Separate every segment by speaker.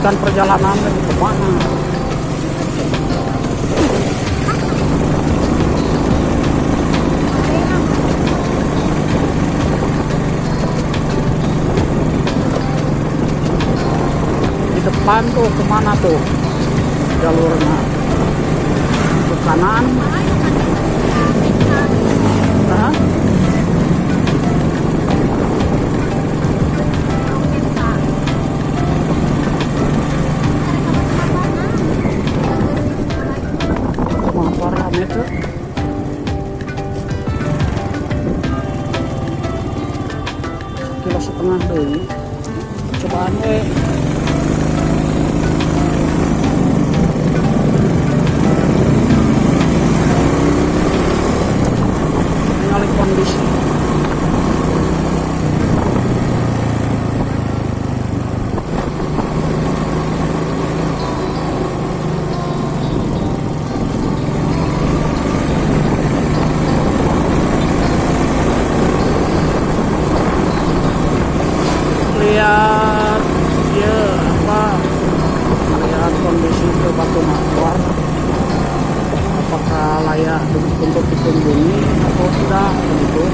Speaker 1: meneruskan perjalanan ke mana. Di depan tuh kemana tuh jalurnya? Ke kanan? Hah? Parameter kilo setengah dulu cobaan nyalip kondisi. Lihat ya lihat kondisi ke Batu Mawar, apakah layak untuk dikunjungi atau tidak begitu.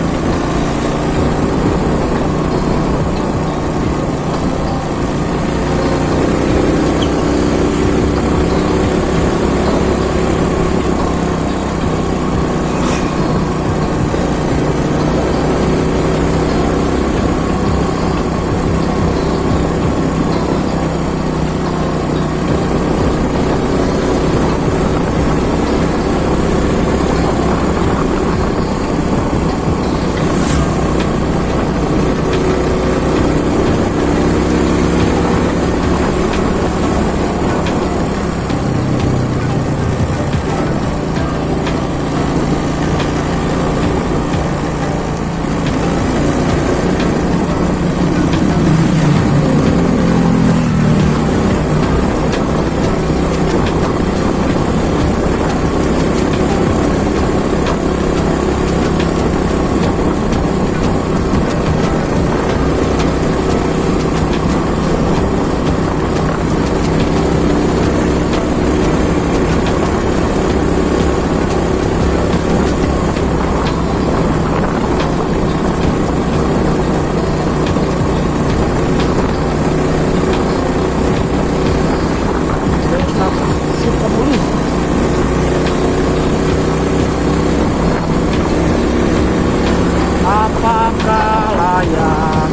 Speaker 1: Apakah layak?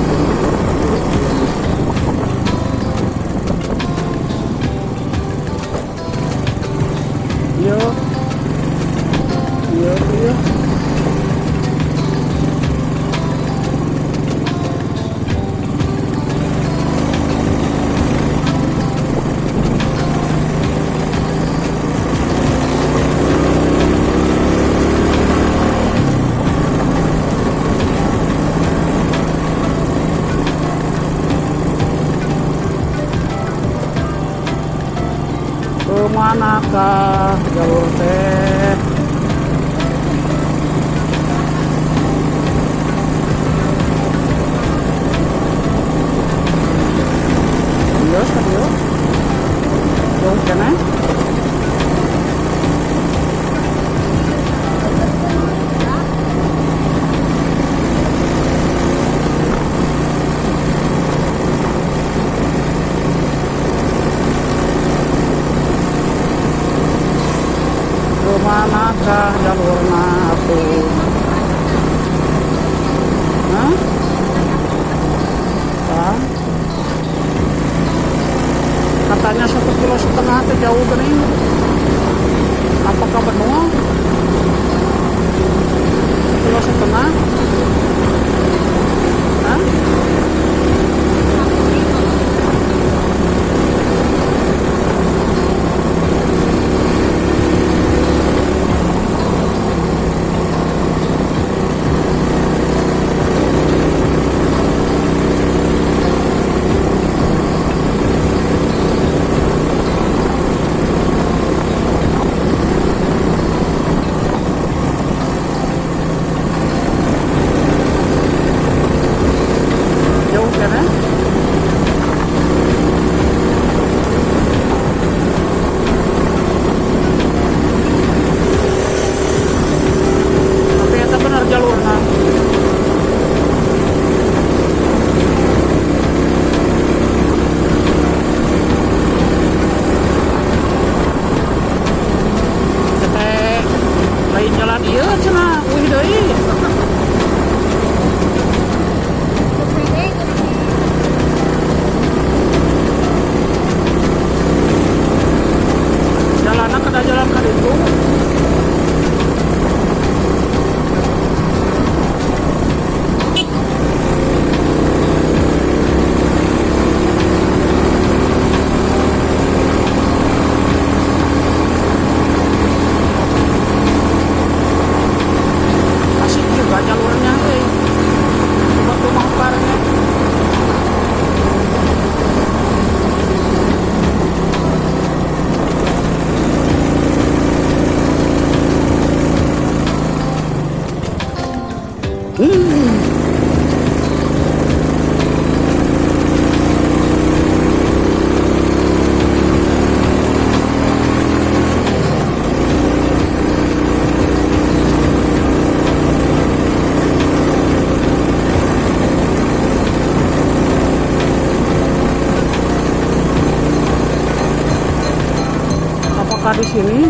Speaker 1: Iya, iya, iya. Kemanakah jalur teh? Iya, serius? Jauh kene? Kemanakah jalurnya tuh? Hah? Hah? Katanya 1,5 kilo teh jauh gini. Apakah benar? 1,5 kilo? Hah? jalan iya cenah wih deui. Jalanna kada jalan ka ditu. Asik juga jalurnya euy. Batu Mahparnya. Apakah di sini?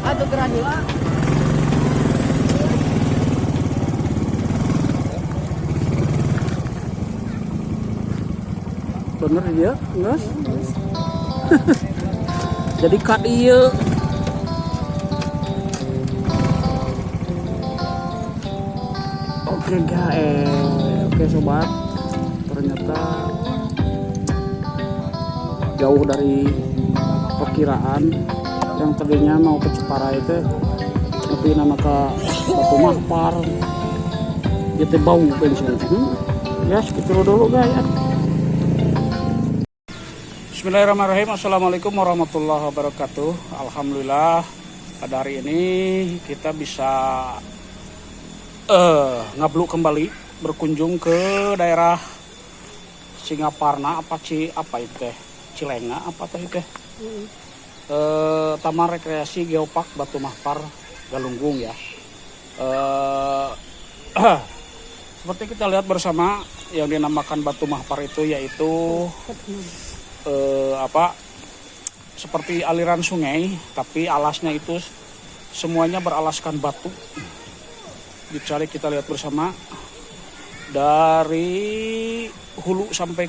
Speaker 1: Aduh granula. Bener dia, guys. Jadi ka dieu. Oke guys, oke sobat. Ternyata jauh dari perkiraan. Yang tadinya mau ke Ciparai itu tapi nama ke Batu Mahpar. Jadi bau bensin. Ya segitu dulu guys ya. Bismillahirrahmanirrahim. Assalamualaikum warahmatullahi wabarakatuh. Alhamdulillah pada hari ini kita bisa ngablu kembali berkunjung ke daerah Singaparna apa itu teh Cilenga apa teh teh Taman Rekreasi Geopark Batu Mahpar Galunggung ya. Seperti kita lihat bersama yang dinamakan Batu Mahpar itu yaitu seperti aliran sungai tapi alasnya itu semuanya beralaskan batu. Dicari kita lihat bersama dari hulu sampai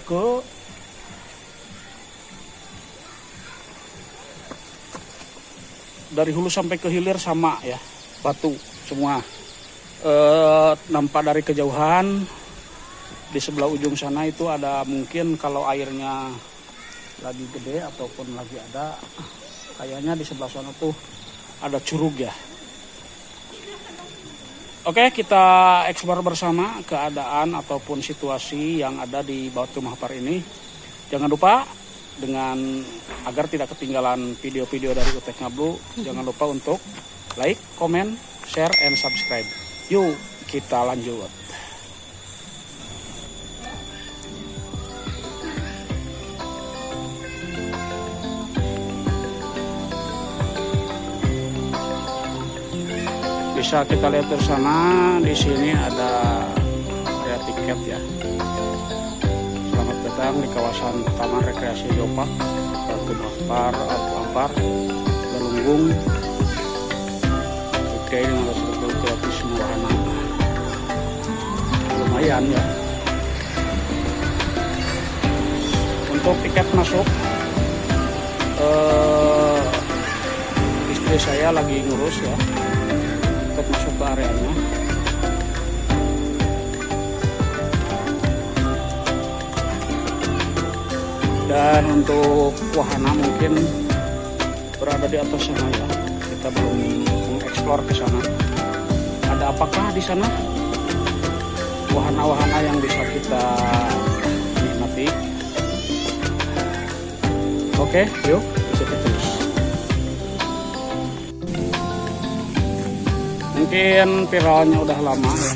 Speaker 1: ke hilir sama ya, batu semua. Nampak dari kejauhan di sebelah ujung sana itu ada mungkin kalau airnya lagi gede ataupun lagi ada, kayaknya di sebelah sana tuh ada curug ya. Oke, kita eksplor bersama keadaan ataupun situasi yang ada di Batu Mahpar ini. Jangan lupa agar tidak ketinggalan video-video dari Utek Ngablu, jangan lupa untuk like, comment, share, and subscribe. Yuk kita lanjut. Bisa kita lihat bersama di sini ada area tiket ya. Selamat datang di kawasan Taman Rekreasi Geopark Batu Mahpar Galunggung. Oke, dengan seluruh gratis wahana. Lumayan ya. Untuk tiket masuk, istri saya lagi ngurus ya untuk masuk ke areanya. Dan untuk wahana mungkin berada di atas sana ya. Kita belum mengeksplor ke sana. Ada apakah di sana? Wahana-wahana yang bisa kita nikmati. Oke, yuk kita terus. Mungkin viralnya udah lama ya,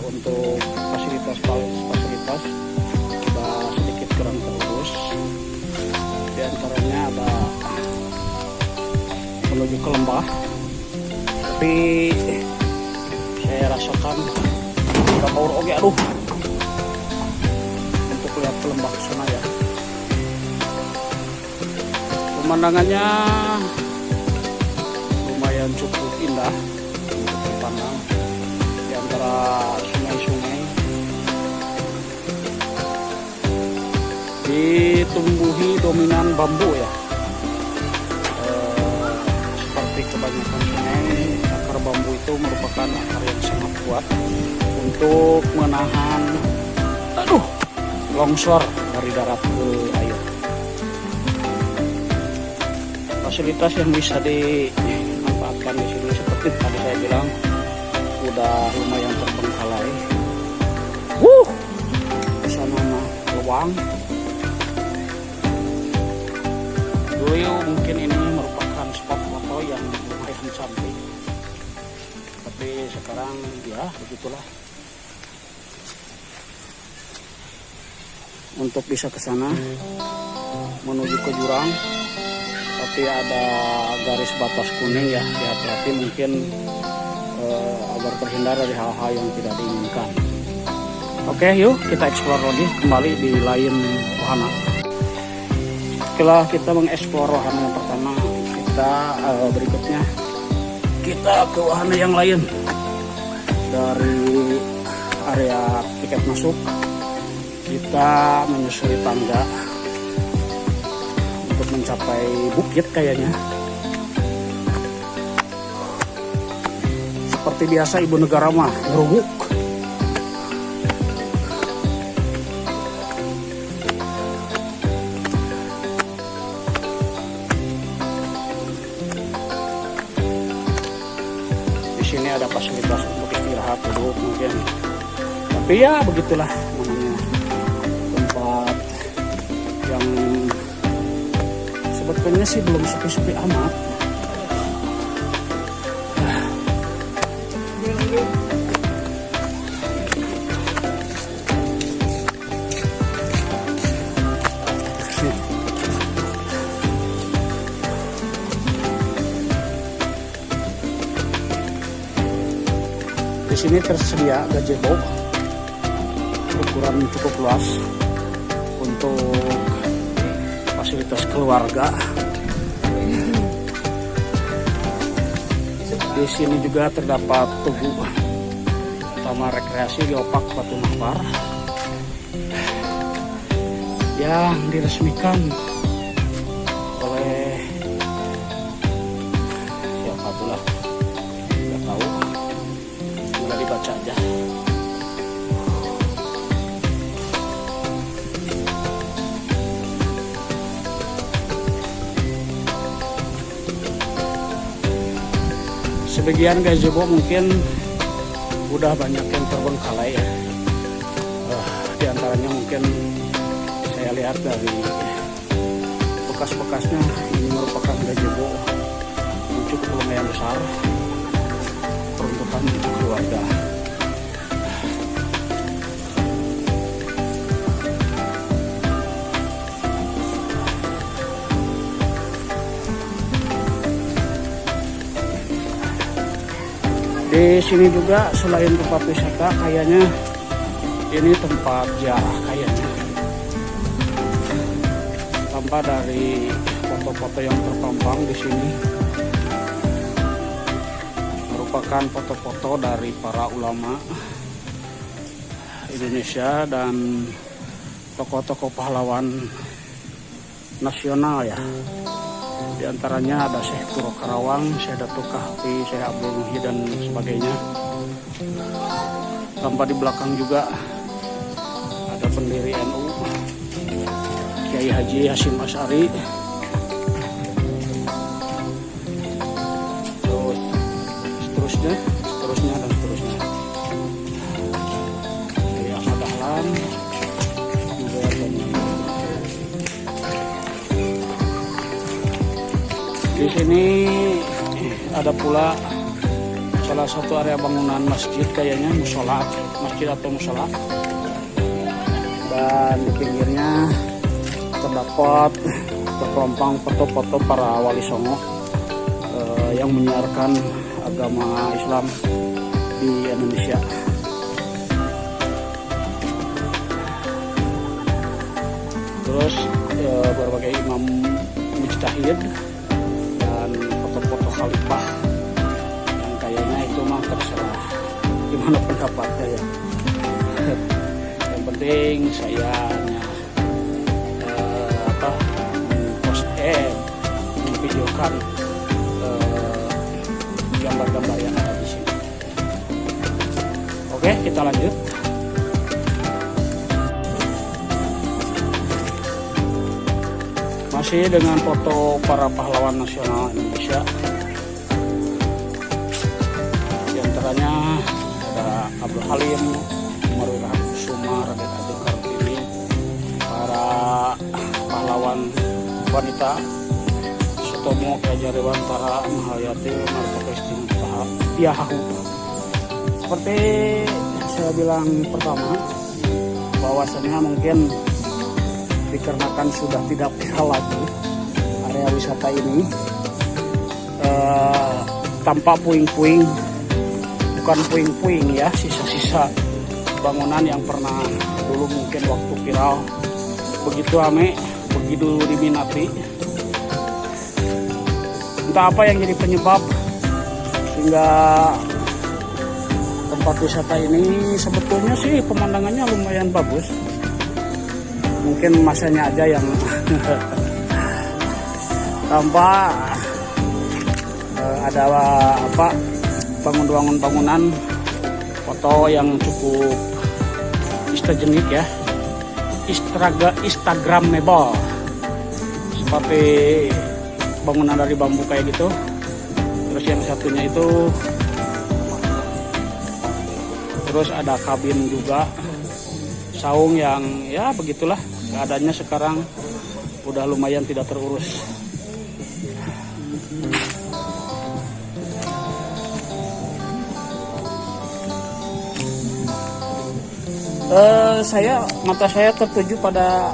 Speaker 1: untuk fasilitas udah sedikit kurang terurus. Di menuju ke lembah, tapi saya rasakan udah power oke, aduh, untuk lihat ke lembah ke sana ya. Pemandangannya lumayan cukup indah untuk dipandang di antara sungai-sungai, ditumbuhi dominan bambu ya. Seperti kebanyakan sungai, akar bambu itu merupakan akar yang sangat kuat untuk menahan longsor dari darat ke air. Fasilitas yang bisa dimanfaatkan di sini seperti tadi saya bilang udah lumayan terbengkalai. Di sana luang. Dulu mungkin ini merupakan spot foto yang lumayan cantik, tapi sekarang ya begitulah. Untuk bisa ke sana menuju ke jurang, tapi ada garis batas kuning ya, hati-hati mungkin agar terhindar dari hal-hal yang tidak diinginkan. Oke, yuk kita eksplor lagi kembali di lain wahana. Setelah kita mengeksplor wahana yang pertama, kita berikutnya kita ke wahana yang lain. Dari area tiket masuk kita menyusuri tangga untuk mencapai bukit kayaknya. Seperti biasa ibu negara mah ngeruguk. Di sini ada fasilitas untuk istirahat duduk mungkin. Tapi ya begitulah namanya tempat yang sebetulnya sih belum sepi-sepi amat. Di sini tersedia gazebo ukuran cukup luas untuk fasilitas keluarga. Di sini juga terdapat tugu utama rekreasi Geopark Batu Mahpar yang diresmikan oleh siapa itulah, nggak tahu, nggak dibaca aja. Sebagian gazebo mungkin udah banyak yang terbengkalai ya. Di antaranya mungkin saya lihat dari bekas-bekasnya ini merupakan gazebo yang cukup lumayan besar, peruntukan untuk keluarga. Di sini juga selain tempat wisata, kayaknya ini tempat ziarah kayaknya. Tanpa dari foto-foto yang terpampang di sini merupakan foto-foto dari para ulama Indonesia dan tokoh-tokoh pahlawan nasional ya. Di antaranya ada Syekh Turo Karawang, Syekh Datuk Kahfi, Syekh Abdul Muhyi dan sebagainya. Tanpa di belakang juga ada pendiri NU Kiai Haji Hasyim Asy'ari. Terus seterusnya dan seterusnya. Dari Ahmad Dahlan juga di sini ada pula salah satu area bangunan masjid, kayaknya musola, masjid atau musola. Dan di pinggirnya terdapat terkelompang foto-foto para wali songo yang menyiarkan agama Islam di Indonesia. Terus berbagai imam mujtahid dan foto-foto khalifah yang kayaknya itu mah terserah gimana pendapatnya ya. Yang penting saya hanya memvideokan gambar-gambar yang ada di sini. Oke, kita lanjut. Masih dengan foto para pahlawan nasional Indonesia. Di antaranya ada Abdul Halim, Umarul Kusuma, Raden Ajeng Kartini, para pahlawan wanita, Sutomo, Ki Dewantara, Mahayati, Martoko Istiahahu. Seperti saya bilang pertama, bahwasannya mungkin dikarenakan sudah tidak viral lagi area wisata ini, tanpa puing-puing, bukan puing-puing ya, sisa-sisa bangunan yang pernah dulu mungkin waktu viral begitu rame, begitu diminati. Entah apa yang jadi penyebab hingga tempat wisata ini sebetulnya sih pemandangannya lumayan bagus. Mungkin masanya aja yang tanpa ada apa bangunan-bangunan foto yang cukup istagenik ya, instagramable, seperti bangunan dari bambu kayak gitu. Terus yang satunya itu, terus ada kabin juga, saung yang ya begitulah keadaannya sekarang, udah lumayan tidak terurus. Mata saya tertuju pada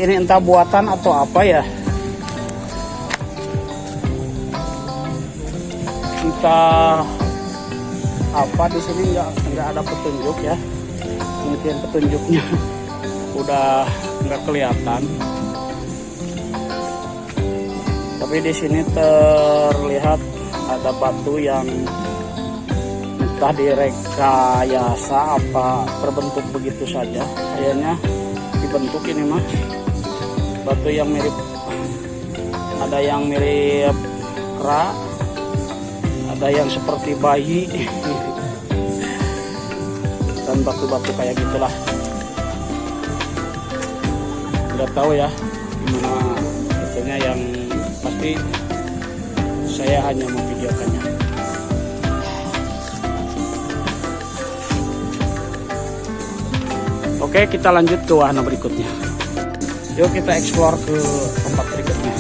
Speaker 1: ini, entah buatan atau apa ya, entah apa. Di sini nggak ada petunjuk ya, mungkin petunjuknya udah nggak kelihatan, tapi di sini terlihat ada batu yang entah direkayasa apa terbentuk begitu saja. Kayaknya dibentuk ini mah batu yang mirip, ada yang mirip kera, ada yang seperti bayi dan batu-batu kayak gitulah. Nggak tahu ya gimana itunya, yang pasti saya hanya memvideokannya. Oke, kita lanjut ke wahana berikutnya. Yuk kita explore ke tempat berikutnya.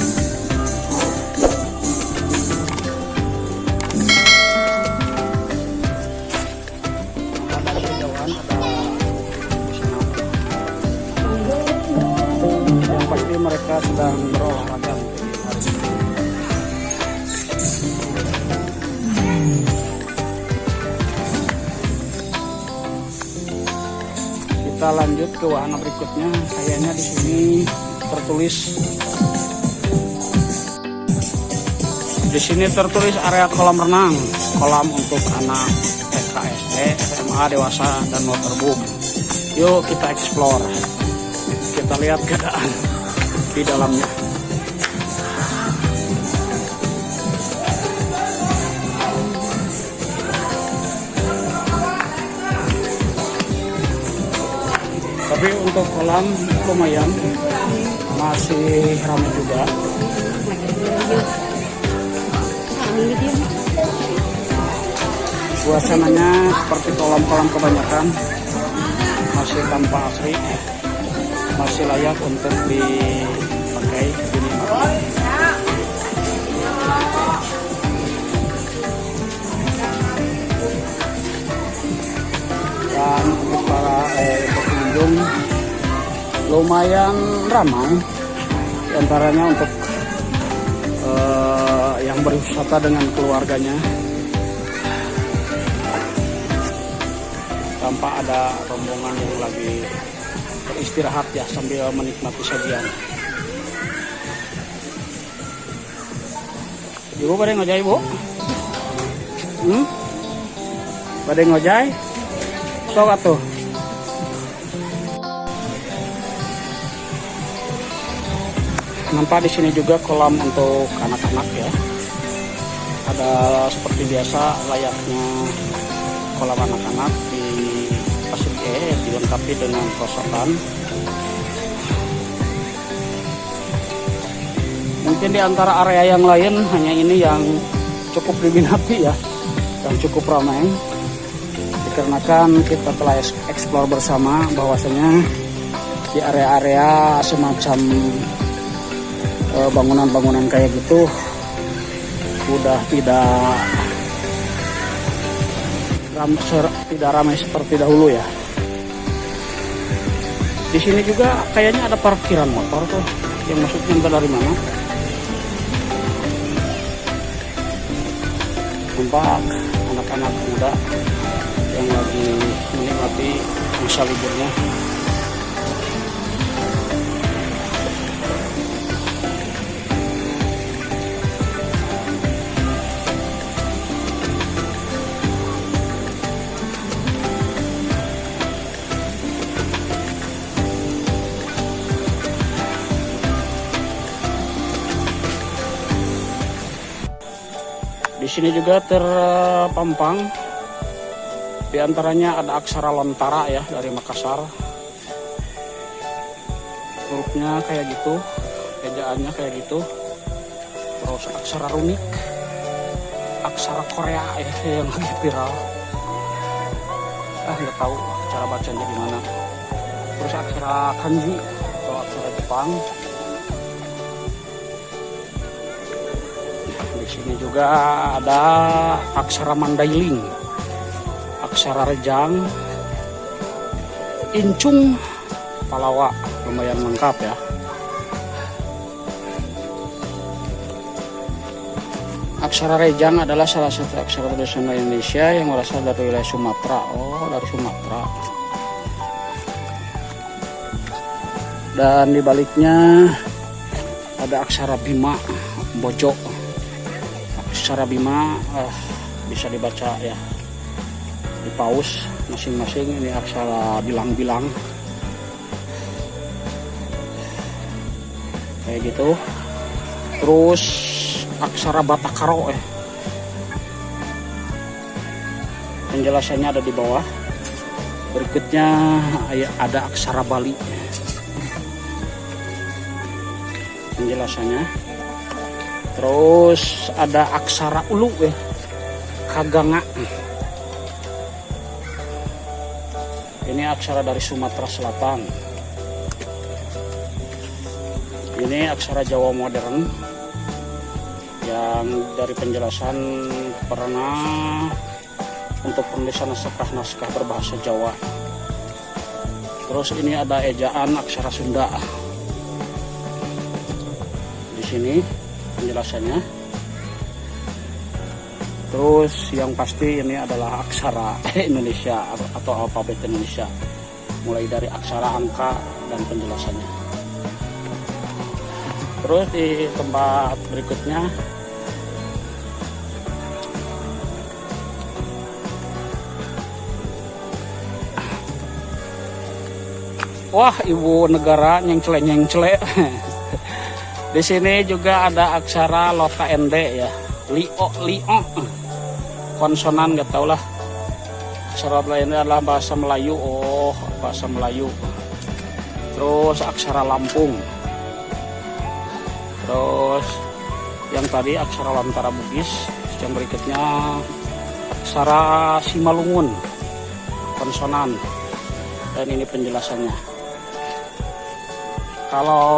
Speaker 1: Ada kejauhan, ada yang pasti mereka sedang berolahraga hari ini. Kita lanjut ke wahana berikutnya. Kayaknya di sini tertulis, area kolam renang, kolam untuk anak TK, SD, SMA, dewasa, dan waterboom. Yuk kita explore, kita lihat keadaan di dalamnya. Tapi untuk kolam lumayan masih ramai juga. Suasananya seperti kolam-kolam kebanyakan, masih tanpa asri, masih layak untuk dipakai dinikmati. Dan untuk para pengunjung lumayan ramai, antaranya untuk yang berwisata dengan keluarganya. Tampak ada rombongan yang lagi beristirahat ya sambil menikmati sajian. Ibu pada ngojay, Bu? Pada ngojay? Sok atuh. Nampak di sini juga kolam untuk anak-anak ya. Ada seperti biasa layaknya kolam anak-anak di Pasir Ke, dilengkapi dengan perosotan. Mungkin di antara area yang lain hanya ini yang cukup diminati ya, yang cukup ramai. Dikarenakan kita telah eksplor bersama bahwasanya di area-area semacam bangunan-bangunan kayak gitu udah tidak ramai seperti dahulu ya. Di sini juga kayaknya ada parkiran motor tuh, yang maksudnya entah dari mana. Nampak anak-anak muda yang lagi menikmati masa liburnya. Di sini juga terpampang, di antaranya ada aksara Lontara ya dari Makassar. Hurufnya kayak gitu, ejaannya kayak gitu. Terus aksara runik, aksara Korea ya, yang lagi viral. Nggak tahu cara bacanya gimana. Terus aksara kanji atau aksara Jepang. Di sini juga ada aksara Mandailing, aksara Rejang, Incung, Palawa, lumayan lengkap ya. Aksara Rejang adalah salah satu aksara tradisional Indonesia yang berasal dari wilayah Sumatera. Oh, dari Sumatera. Dan di baliknya ada aksara Bima, Bojo. Aksara Bima bisa dibaca ya di paus masing-masing. Ini aksara bilang-bilang kayak gitu. Terus aksara Batakaro penjelasannya ada di bawah. Berikutnya ada aksara Bali penjelasannya. Terus ada aksara Ulu Kaganga. Ini aksara dari Sumatera Selatan. Ini aksara Jawa modern yang dari penjelasan pernah untuk penulisan naskah berbahasa Jawa. Terus ini ada ejaan aksara Sunda. Di sini penjelasannya. Terus yang pasti ini adalah aksara Indonesia atau alfabet Indonesia, mulai dari aksara angka dan penjelasannya. Terus di tempat berikutnya wah, ibu negara nyengcle. Di sini juga ada aksara Loka Ende ya, Lio, konsonan nggak tau lah. Aksara lainnya adalah bahasa Melayu, bahasa Melayu. Terus aksara Lampung. Terus yang tadi aksara Lontara Bugis. Yang berikutnya aksara Simalungun, konsonan. Dan ini penjelasannya. Kalau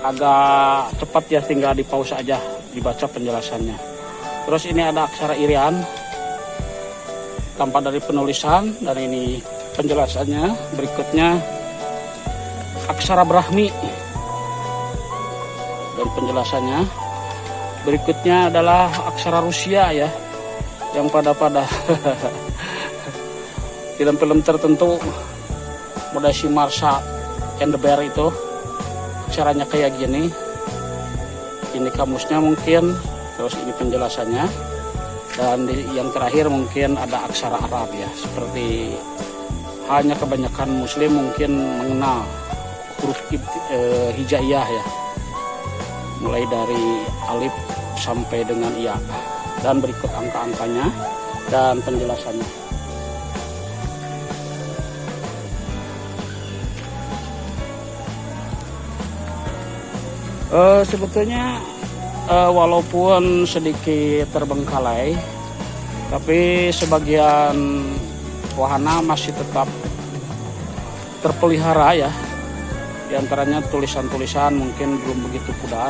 Speaker 1: agak cepat ya tinggal di pause aja dibaca penjelasannya. Terus ini ada aksara Irian tanpa dari penulisan, dan ini penjelasannya. Berikutnya aksara Brahmi dan penjelasannya. Berikutnya adalah aksara Rusia ya, yang pada film-film tertentu model si Marsha and the Bear itu caranya kayak gini. Ini kamusnya mungkin, terus ini penjelasannya, dan yang terakhir mungkin ada aksara Arab ya, seperti hanya kebanyakan Muslim mungkin mengenal huruf hijaiyah ya, mulai dari alif sampai dengan iya, dan berikut angka-angkanya dan penjelasannya. Sebetulnya walaupun sedikit terbengkalai, tapi sebagian wahana masih tetap terpelihara ya. Di antaranya tulisan-tulisan mungkin belum begitu pudar.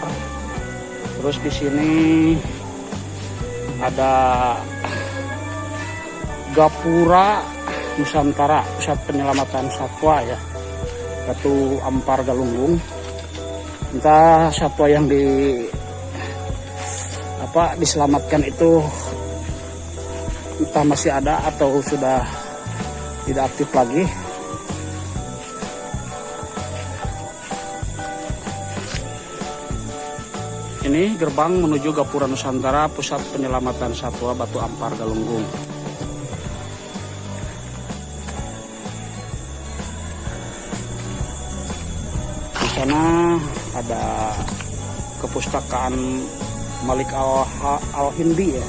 Speaker 1: Terus di sini ada Gapura Nusantara, Pusat Penyelamatan Satwa ya, Batu Ampar Galunggung. Entah satwa yang diselamatkan itu entah masih ada atau sudah tidak aktif lagi. Ini gerbang menuju Gapura Nusantara, Pusat Penyelamatan Satwa Batu Ampar Galunggung. Di sana ada kepustakaan Malik Al-Hindi ya.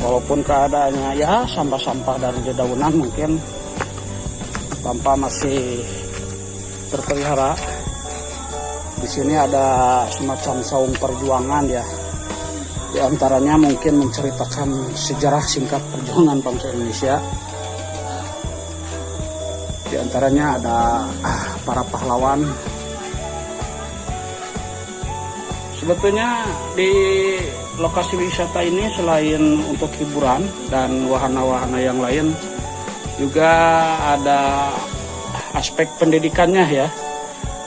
Speaker 1: Walaupun keadaannya ya sampah-sampah dari dedaunan mungkin tanpa masih terpelihara. Di sini ada semacam saung perjuangan ya. Di antaranya mungkin menceritakan sejarah singkat perjuangan bangsa Indonesia. Di antaranya ada para pahlawan. Sebetulnya di lokasi wisata ini selain untuk hiburan dan wahana-wahana yang lain, juga ada aspek pendidikannya ya.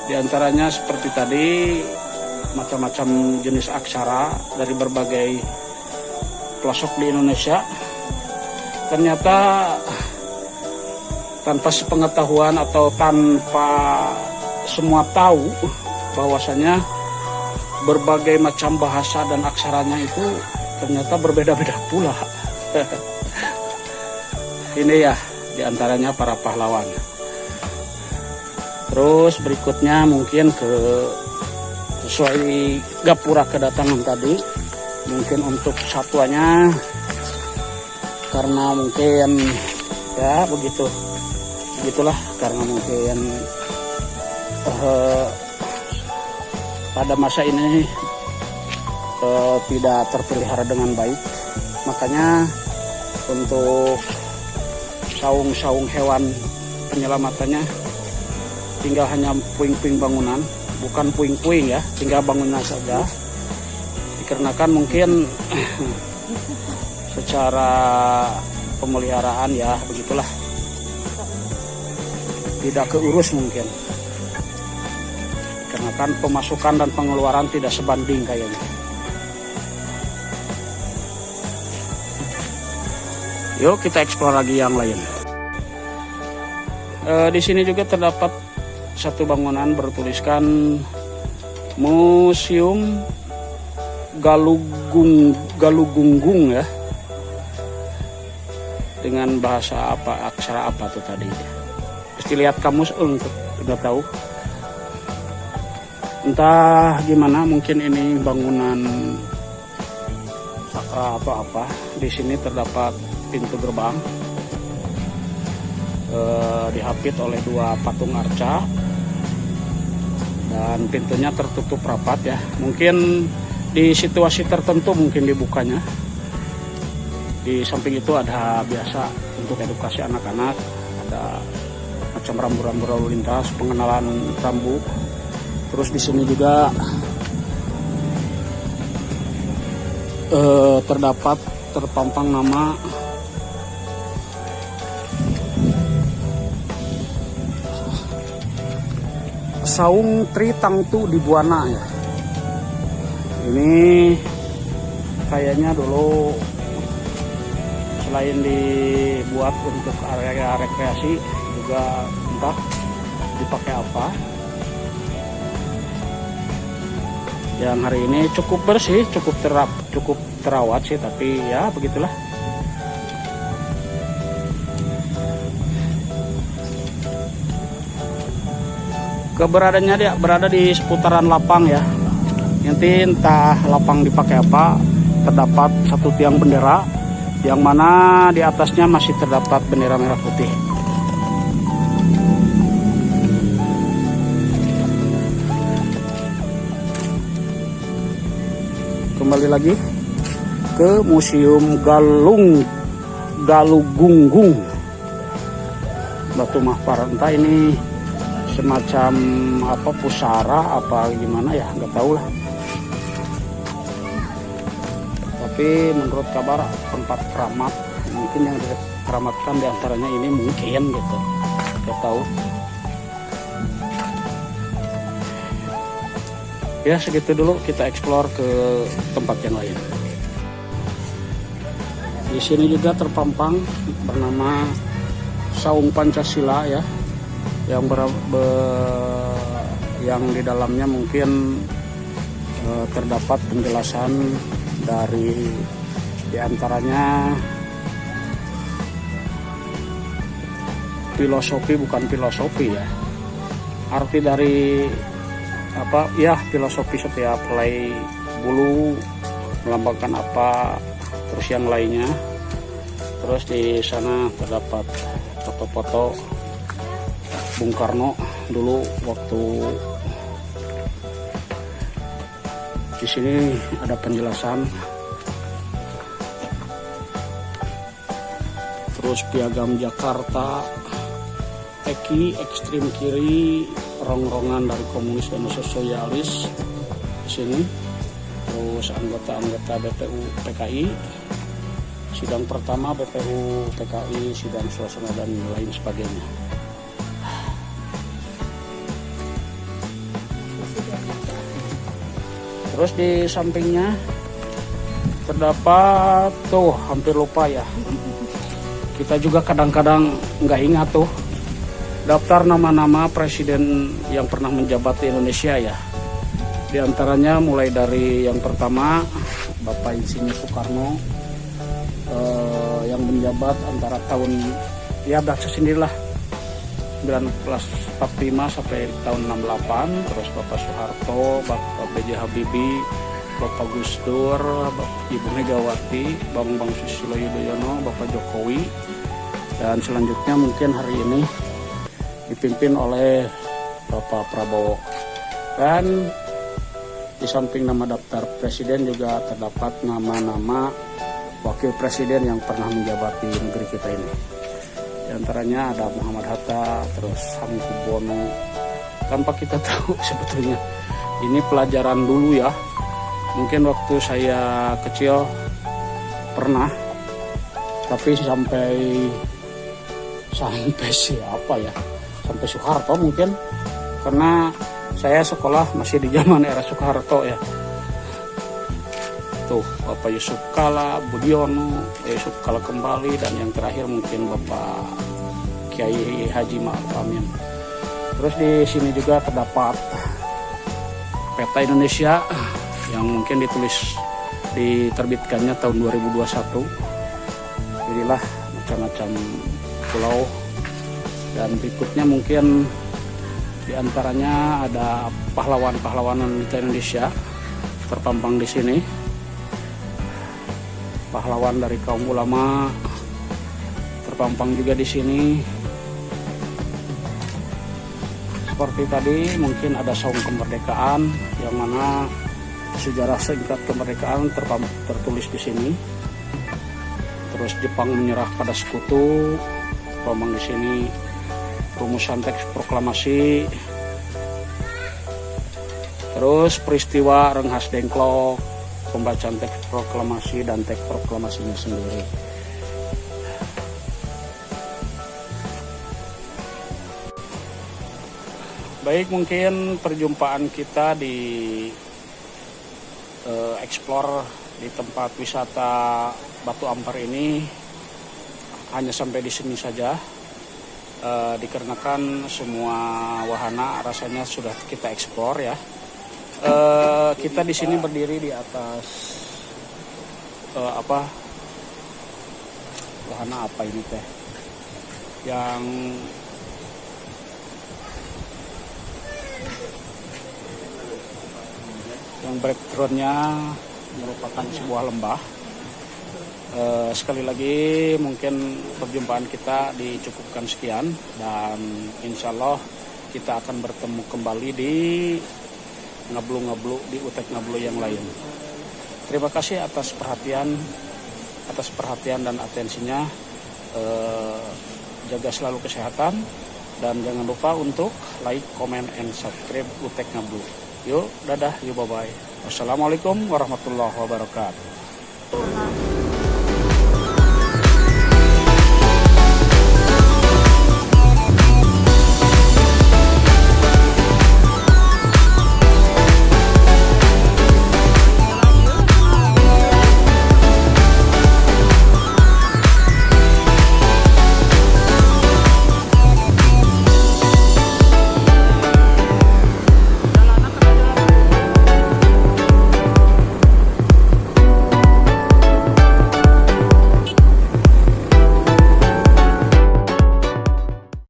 Speaker 1: Di antaranya seperti tadi, macam-macam jenis aksara dari berbagai pelosok di Indonesia. Ternyata tanpa sepengetahuan atau tanpa semua tahu bahwasanya berbagai macam bahasa dan aksaranya itu ternyata berbeda-beda pula. Ini ya diantaranya para pahlawan. Terus berikutnya mungkin sesuai Gapura kedatangan tadi, mungkin untuk satwanya karena mungkin ya begitulah karena mungkin pada masa ini tidak terpelihara dengan baik, makanya untuk saung-saung hewan penyelamatannya tinggal hanya puing-puing bangunan, bukan puing-puing ya, tinggal bangunan saja. Dikarenakan mungkin secara pemeliharaan ya begitulah, tidak keurus mungkin. Dikarenakan pemasukan dan pengeluaran tidak sebanding kayaknya. Yuk kita eksplor lagi yang lain. Di sini juga terdapat satu bangunan bertuliskan Museum Galugunggung ya. Dengan bahasa apa, aksara apa tuh tadi? Pasti lihat kamus nggak tahu. Entah gimana, mungkin ini bangunan atau apa. Di sini terdapat pintu gerbang dihapit oleh dua patung arca dan pintunya tertutup rapat ya. Mungkin di situasi tertentu mungkin dibukanya. Di samping itu ada biasa untuk edukasi anak-anak, ada macam rambu-rambu lalu lintas, pengenalan rambu. Terus di sini juga terdapat terpampang nama Saung Tri Tangtu di Buana ya. Ini kayaknya dulu selain dibuat untuk area rekreasi juga entah dipakai apa. Yang hari ini cukup bersih, cukup terawat sih, tapi ya begitulah. Keberadaannya dia berada di seputaran lapang ya. Nanti entah lapang dipakai apa, terdapat satu tiang bendera yang mana di atasnya masih terdapat bendera merah putih. Kembali lagi ke Museum Galugunggung Batu Mahpar. Entah ini semacam apa, pusara apa gimana ya, nggak tahu lah. Tapi menurut kabar tempat keramat, mungkin yang dikeramatkan diantaranya ini mungkin gitu, nggak tahu. Ya segitu dulu, kita explore ke tempat yang lain. Di sini juga terpampang bernama Saung Pancasila ya, yang di dalamnya mungkin terdapat penjelasan dari diantaranya filosofi, bukan filosofi ya, arti dari apa ya, filosofi setiap helai bulu melambangkan apa, terus yang lainnya. Terus di sana terdapat foto-foto Bung Karno dulu waktu di sini. Ada penjelasan. Terus piagam Jakarta, EKI, ekstrim kiri, rongrongan dari komunis dan sosialis di sini. Terus anggota-anggota BPU PKI, sidang pertama BPU PKI, sidang suasana dan lain sebagainya. Terus di sampingnya terdapat tuh, hampir lupa ya. Kita juga kadang-kadang nggak ingat tuh daftar nama-nama presiden yang pernah menjabat di Indonesia ya. Di antaranya mulai dari yang pertama Bapak Insinyur Soekarno yang menjabat antara tahun ya baca sendirilah 1945 sampai tahun 68. Terus Bapak Soeharto, Bapak B.J. Habibie, Bapak Gus Dur, Ibu Megawati, Bambang Susilo Yudhoyono, Bapak Jokowi, dan selanjutnya mungkin hari ini dipimpin oleh Bapak Prabowo. Dan di samping nama daftar presiden juga terdapat nama-nama wakil presiden yang pernah menjabat di negeri kita ini. Di antaranya ada Muhammad Hatta, terus Hamengkubuwono. Tanpa kita tahu sebetulnya ini pelajaran dulu ya. Mungkin waktu saya kecil pernah, tapi sampai siapa ya? Sampai Soeharto mungkin, karena saya sekolah masih di zaman era Soeharto ya. Tuh Bapak Yusuf Kala, Budiono, Yusuf Kala kembali, dan yang terakhir mungkin Bapak Kiai Haji Ma'ruf Amin. Terus di sini juga terdapat peta Indonesia yang mungkin diterbitkannya tahun 2021. Inilah macam-macam pulau, dan berikutnya mungkin diantaranya ada pahlawan-pahlawanan Indonesia terpampang di sini. Pahlawan dari kaum ulama terpampang juga di sini. Seperti tadi mungkin ada saung kemerdekaan, yang mana sejarah singkat kemerdekaan tertulis di sini. Terus Jepang menyerah pada sekutu, terpampang di sini. Rumusan teks proklamasi. Terus peristiwa Renghas Dengklok, pembacaan teks proklamasi dan teks proklamasinya sendiri. Baik, mungkin perjumpaan kita di explore di tempat wisata Batu Ampar ini hanya sampai di sini saja, dikarenakan semua wahana rasanya sudah kita explore ya. Kita di sini berdiri di atas wahana apa ini teh? Yang backgroundnya merupakan sebuah lembah. Sekali lagi mungkin perjumpaan kita dicukupkan sekian, dan insya Allah kita akan bertemu kembali di ngablu-ngablu di Utek Ngablu yang lain. Terima kasih atas perhatian dan atensinya. Jaga selalu kesehatan dan jangan lupa untuk like, comment, and subscribe Utek Ngablu. Yuk, dadah, yuk, bye-bye. Wassalamualaikum warahmatullahi wabarakatuh.